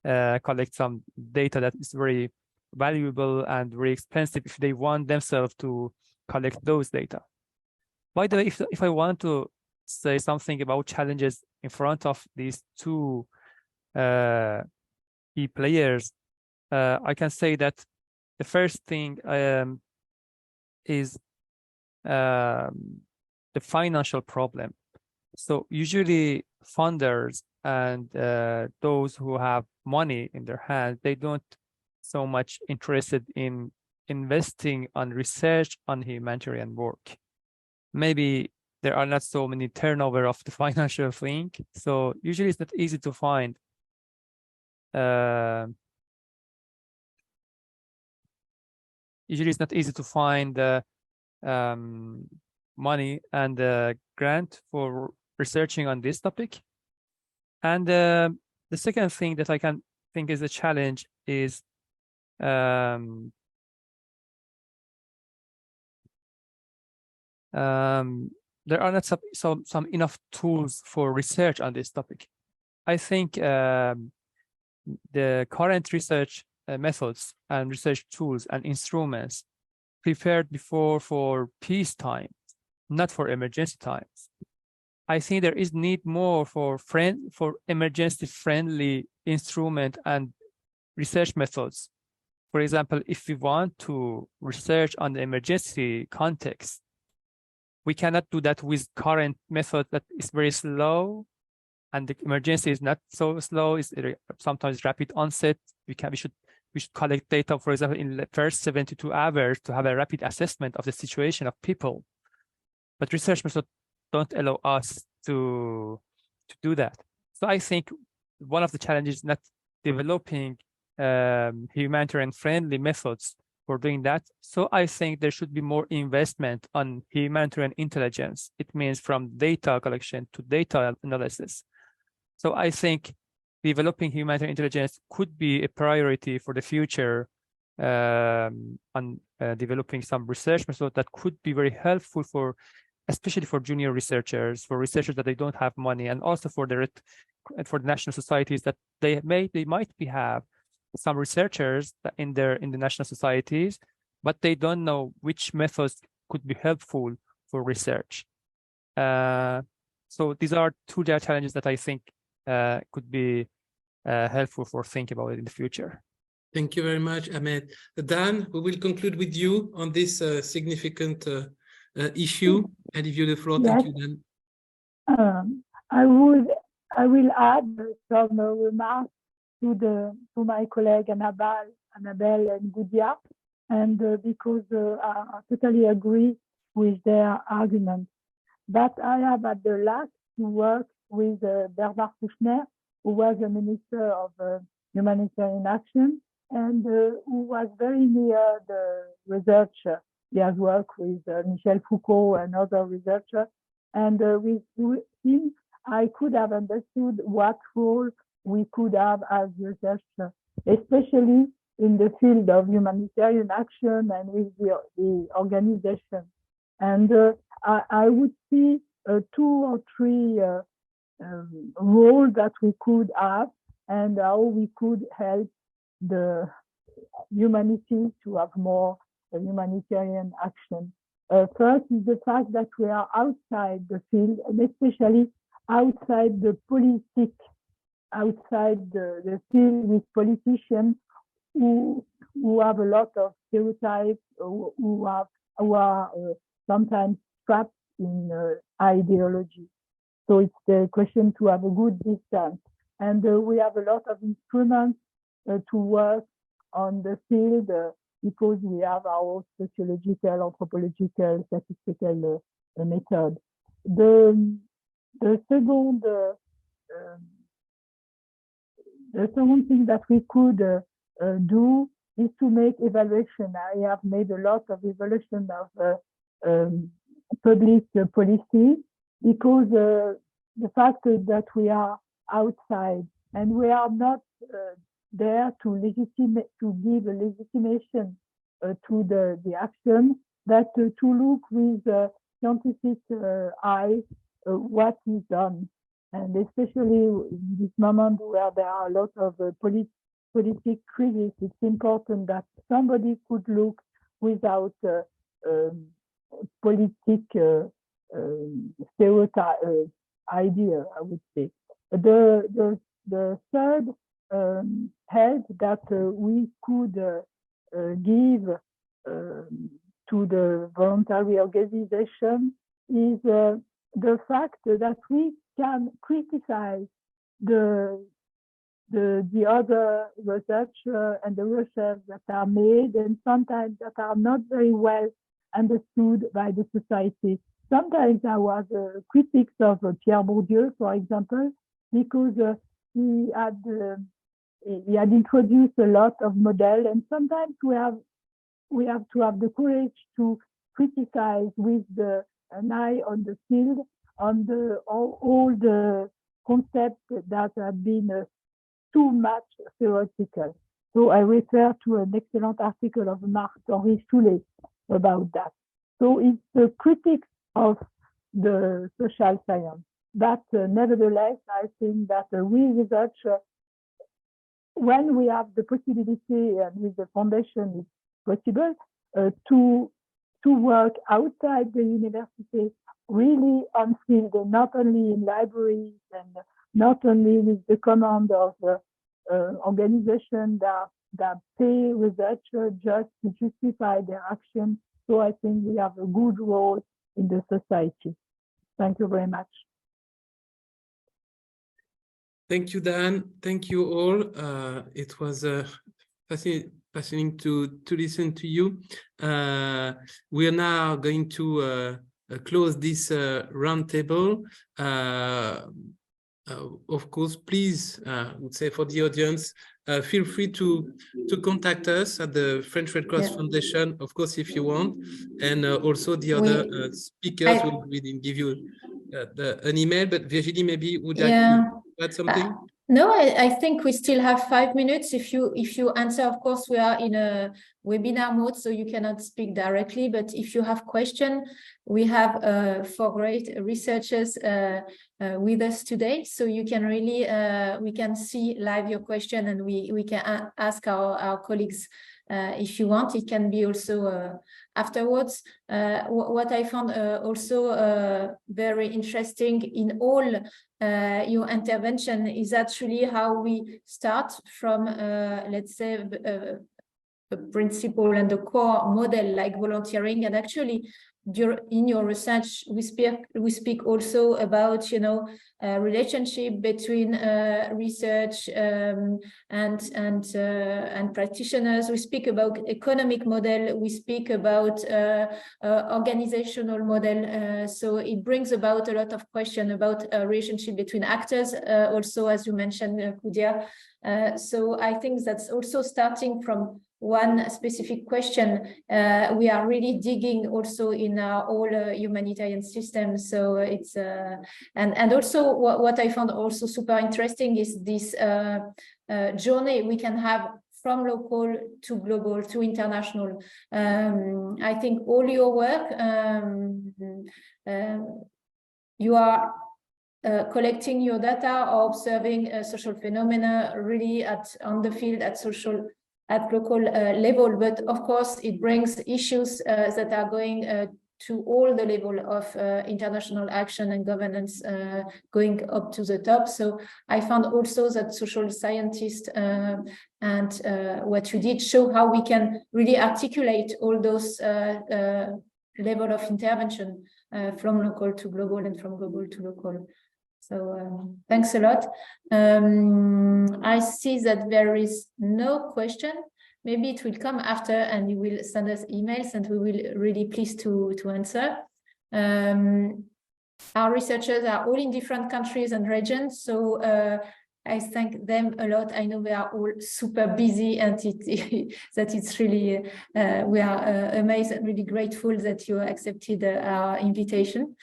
collect some data that is very valuable and very expensive if they want themselves to collect those data. By the way, if I want to say something about challenges in front of these two key players, I can say that the first thing is the financial problem. So usually funders and those who have money in their hands, they don't so much interested in investing on research on humanitarian work. Maybe there are not so many turnover of the financial thing. So usually it's not easy to find money and grant for researching on this topic. And the second thing that I can think is a challenge is there are not some enough tools for research on this topic. I think the current research methods and research tools and instruments prepared before for peacetime, not for emergency times. I think there is need more for emergency-friendly instrument and research methods. For example, if we want to research on the emergency context, we cannot do that with current method that is very slow, and the emergency is not so slow. It's sometimes rapid onset. We should collect data, for example, in the first 72 hours to have a rapid assessment of the situation of people. But research methods don't allow us to do that. So I think one of the challenges is not developing humanitarian friendly methods for doing that. So I think there should be more investment on humanitarian intelligence. It means from data collection to data analysis. So I think developing humanitarian intelligence could be a priority for the future on developing some research methods that could be very helpful for, especially for junior researchers, for researchers that they don't have money, and also for the national societies that they might have some researchers that in the national societies, but they don't know which methods could be helpful for research. So these are two challenges that I think could be helpful for thinking about it in the future. Thank you very much, Ahmed. Dan, we will conclude with you on this significant issue. I give you the floor. Yes. Thank you, Dan. I will add some remarks to my colleague Annabelle and Goudia, and because I totally agree with their arguments. But I have had the luck to work with Bernard Kouchner, who was the Minister of Humanitarian Action, and who was very near the researcher. He has worked with Michel Foucault and other researchers, and with him, I could have understood what role we could have as researchers, especially in the field of humanitarian action and with the organization. And I would see 2 or 3 roles that we could have and how we could help the humanity to have more humanitarian action. First is the fact that we are outside the field, and especially outside the politics, outside the field with politicians who have a lot of stereotypes, who are sometimes trapped in ideology. So it's the question to have a good distance. And we have a lot of instruments to work on the field because we have our sociological, anthropological, statistical method. The second thing that we could do is to make evaluation. I have made a lot of evaluation of public policy because the fact that we are outside and we are not there to give a legitimation to the action, that to look with scientific eyes what is done. And especially in this moment where there are a lot of politic crisis, it's important that somebody could look without politic stereotype idea, I would say. The third help that we could give to the voluntary organization is the fact that we can criticize the other research and the research that are made and sometimes that are not very well understood by the society. Sometimes I was critics of Pierre Bourdieu, for example, because he had introduced a lot of models, and sometimes we have to have the courage to criticize with an eye on the field, on all the concepts that have been too much theoretical. So I refer to an excellent article of Marc-Henri Soulet about that. So it's the critics of the social science. But nevertheless, I think that we researchers, when we have the possibility and with the foundation, it's possible to work outside the university, really on field, not only in libraries and not only with the command of organizations that pay researchers just to justify their action. So I think we have a good role in the society. Thank you very much. Thank you, Dan. Thank you all. It was fascinating to listen to you. We are now going to close this roundtable. Of course, please, I would say for the audience, feel free to contact us at the French Red Cross Foundation, of course, if you want, and also the other speakers will give you an email. But Virginie, maybe would like to add something? No, I think we still have 5 minutes. If you answer, of course, we are in a webinar mode, so you cannot speak directly. But if you have questions, we have 4 great researchers with us today, so you can really we can see live your question, and we can ask our colleagues if you want. It can be also afterwards. What I found also very interesting in all your intervention is actually how we start from, let's say, a principle and the core model like volunteering, and actually in your research we speak also about relationship between research and practitioners. We speak about economic model, we speak about organizational model, so it brings about a lot of question about a relationship between actors, also as you mentioned, Kudia. So I think that's also starting from one specific question. We are really digging also in our all humanitarian systems. So it's and also what I found also super interesting is this journey we can have from local to global to international. I think all your work, you are collecting your data or observing social phenomena really on the field at local level, but of course it brings issues that are going to all the level of international action and governance, going up to the top. So I found also that social scientists and what you did show how we can really articulate all those level of intervention from local to global and from global to local. So thanks a lot. I see that there is no question. Maybe it will come after and you will send us emails and we will really pleased to answer. Our researchers are all in different countries and regions, so I thank them a lot. I know they are all super busy, and that it's really, we are amazed and really grateful that you accepted our invitation.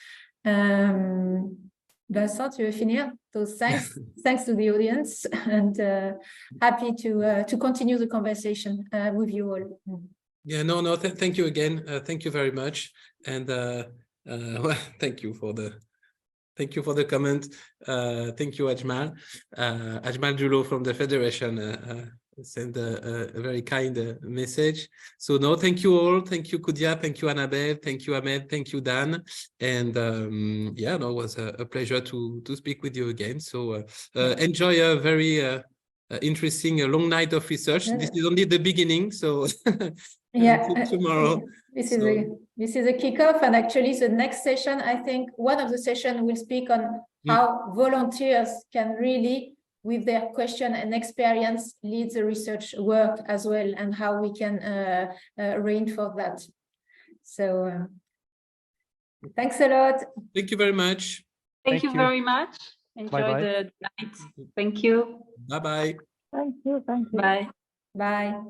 Vincent, tu veux finir? So thanks to the audience, and happy to continue the conversation with you all. Yeah, no, thank you again. Thank you very much, and well, thank you for the comment. Thank you, Ajmal. Ajmal Julo from the Federation sent a very kind message. So no, thank you all. Thank you, Kudia. Thank you, Annabelle. Thank you, Ahmed. Thank you, Dan. And yeah, no, it was a pleasure to speak with you again. So enjoy a very interesting long night of research. This is only the beginning, so yeah, tomorrow. This is a kickoff, and actually the next session, I think one of the sessions will speak on how volunteers can really, with their question and experience, lead the research work as well, and how we can reinforce that. So thanks a lot. Thank you very much. Thank you very much. Enjoy the night. Thank you. Bye-bye. Thank you. Thank you. Bye. Bye.